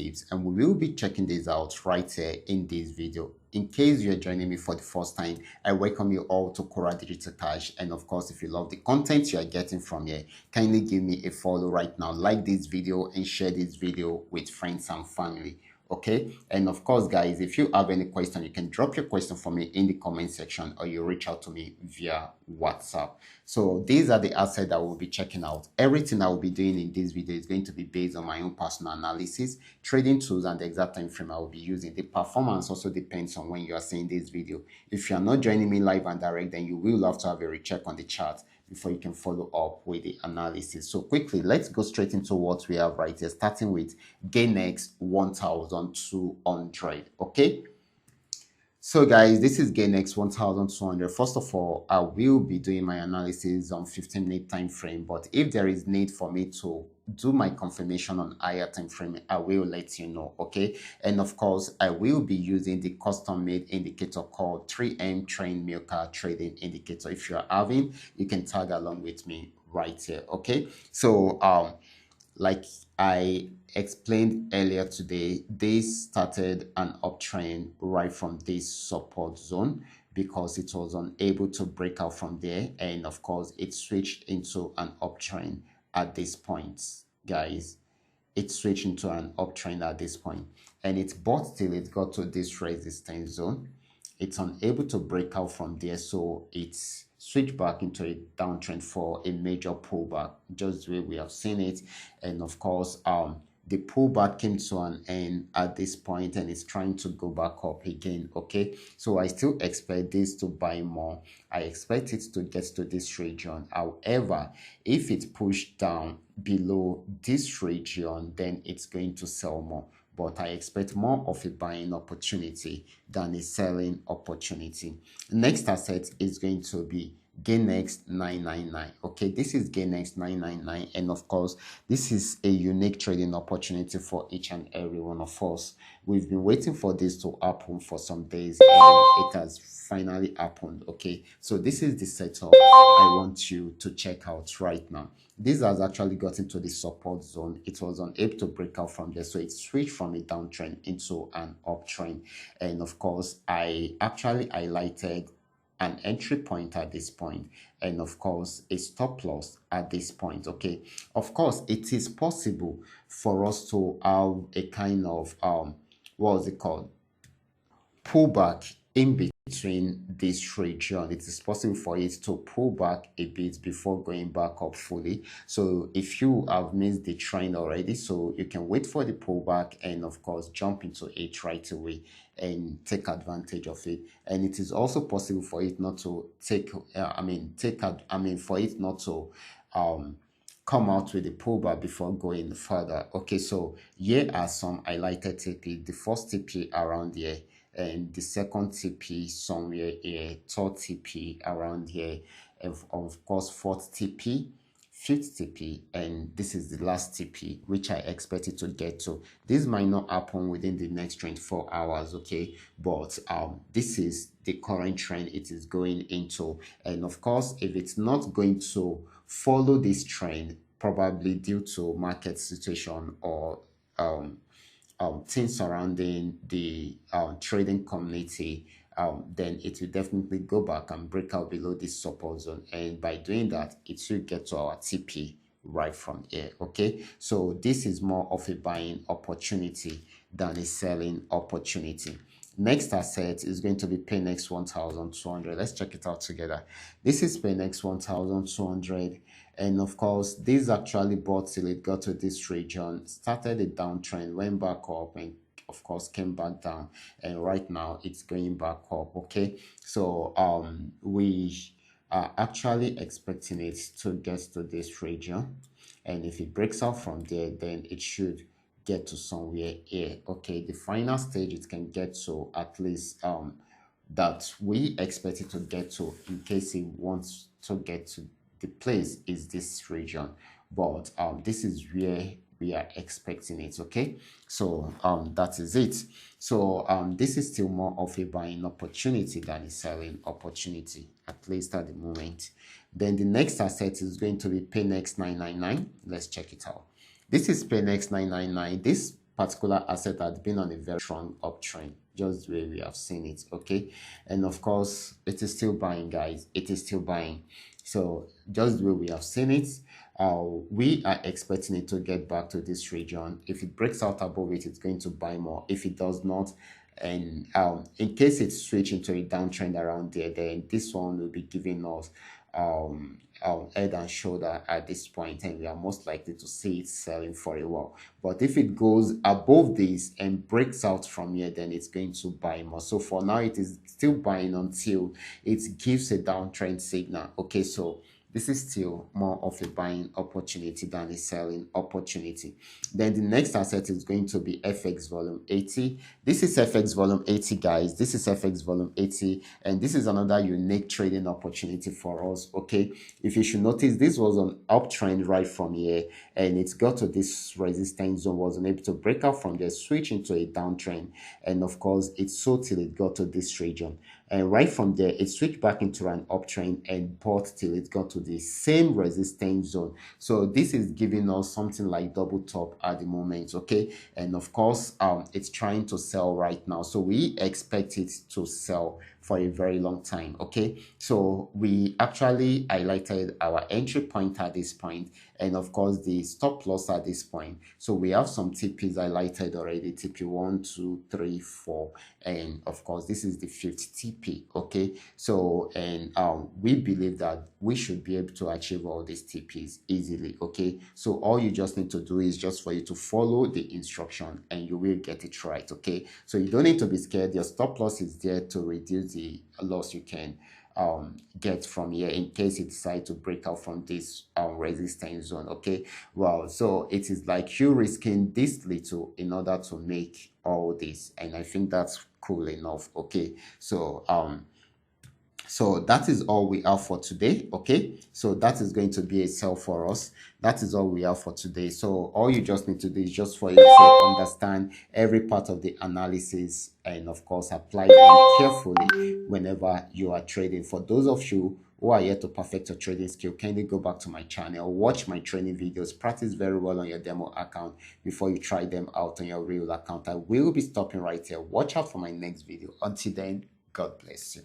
tips, and we will be checking this out right here in this video. In case you're joining me for the first time, I welcome you all to Qora Digital Cash. And of course, if you love the content you are getting from here, kindly give me a follow right now, like this video and share this video with friends and family. Okay, and of course, guys, if you have any question, you can drop your question for me in the comment section, or you reach out to me via WhatsApp. So these are the assets that we'll be checking out. Everything I will be doing in this video is going to be based on my own personal analysis, trading tools, and the exact time frame I will be using. The performance also depends on when you are seeing this video. If you are not joining me live and direct, then you will have to have a recheck on the chart before you can follow up with the analysis. So quickly, let's go straight into what we have right here, starting with GainX 1200. Okay, so guys, this is GainX 1200. First of all, I will be doing my analysis on 15-minute time frame, but if there is need for me to do my confirmation on higher time frame, I will let you know. Okay, and of course, I will be using the custom made indicator called 3M Train Milker Trading Indicator. If you're having, you can tag along with me right here. Okay, so like I explained earlier today, this started an uptrend right from this support zone because it was unable to break out from there, and of course it switched into an uptrend at this point. Guys, it switched into an uptrend at this point, and it bought till it got to this resistance zone. It's unable to break out from there, so it's switch back into a downtrend for a major pullback, just the way we have seen it. And of course, the pullback came to an end at this point, and it's trying to go back up again. Okay, so I still expect this to buy more. I expect it to get to this region. However, if it pushed down below this region, then it's going to sell more, but I expect more of a buying opportunity than a selling opportunity. Next asset is going to be GainX 999. Okay, this is GainX 999, and of course, this is a unique trading opportunity for each and every one of us. We've been waiting for this to happen for some days, and it has finally happened. Okay, so this is the setup I want you to check out right now. This has actually gotten to the support zone. It was unable to break out from there, so it switched from a downtrend into an uptrend. And of course, I actually highlighted an entry point at this point, and of course a stop loss at this point. Okay, of course it is possible for us to have a kind of what is it called, pullback in between this region. It is possible for it to pull back a bit before going back up fully. So if you have missed the trend already, so you can wait for the pullback and of course jump into it right away and take advantage of it. And it is also possible for it not to for it not to come out with a pullback before going further. Okay, so here are some highlighted TP. The first TP around here, and the second TP somewhere here, third TP around here, of course fourth TP, fifth TP, and this is the last TP which I expected to get to. This might not happen within the next 24 hours, okay, but this is the current trend it is going into. And of course, if it's not going to follow this trend, probably due to market situation or things surrounding the trading community, then it will definitely go back and break out below this support zone, and by doing that it should get to our TP right from here. Okay, so this is more of a buying opportunity than a selling opportunity. Next asset is going to be PayNext 1200. Let's check it out together. This is PayNext 1200, and of course this actually bought till it got to this region, started a downtrend, went back up, and of course came back down, and right now it's going back up. Okay, so we are actually expecting it to get to this region, and if it breaks out from there, then it should get to somewhere here. Okay, the final stage it can get to, at least that we expect it to get to, in case it wants to get to the place, is this region. But this is where we are expecting it. Okay, so that is it. So this is still more of a buying opportunity than a selling opportunity, at least at the moment. Then the next asset is going to be PayNext 999. Let's check it out. This is PayNext 999. This particular asset had been on a very strong uptrend, just the way we have seen it. Okay, and of course it is still buying, guys. It is still buying. So just the way we have seen it, we are expecting it to get back to this region. If it breaks out above it, it's going to buy more. If it does not, and in case it's switching to a downtrend around there, then this one will be giving us head and shoulder at this point, and we are most likely to see it selling for a while. But if it goes above this and breaks out from here, then it's going to buy more. So for now, it is still buying until it gives a downtrend signal. Okay, so this is still more of a buying opportunity than a selling opportunity. Then the next asset is going to be FX volume 80. This is FX volume 80, guys. This is FX volume 80, and this is another unique trading opportunity for us. Okay, if you should notice, this was an uptrend right from here, and it got to this resistance zone, was unable to break out from there, switch into a downtrend, and of course it sold till it got to this region, and right from there it switched back into an uptrend and bought till it got to the same resistance zone. So this is giving us something like double top at the moment. Okay, and of course it's trying to sell right now, so we expect it to sell for a very long time. Okay, so we actually highlighted our entry point at this point, and of course the stop loss at this point. So we have some TPs highlighted already, TP 1, 2, 3, 4, and of course this is the fifth TP. Okay, so and we believe that we should be able to achieve all these TPs easily. Okay, so all you just need to do is just for you to follow the instruction and you will get it right. Okay, so you don't need to be scared. Your stop loss is there to reduce the loss you can get from here in case you decide to break out from this resistance zone. Okay, well, so it is like you risking this little in order to make all this, and I think that's cool enough. Okay, so that is all we have for today. Okay, so that is going to be a sell for us. That is all we have for today. So all you just need to do is just for you to understand every part of the analysis, and of course apply them carefully whenever you are trading. For those of you who are yet to perfect your trading skill, kindly go back to my channel, watch my training videos, practice very well on your demo account before you try them out on your real account. I will be stopping right here. Watch out for my next video. Until then, God bless you.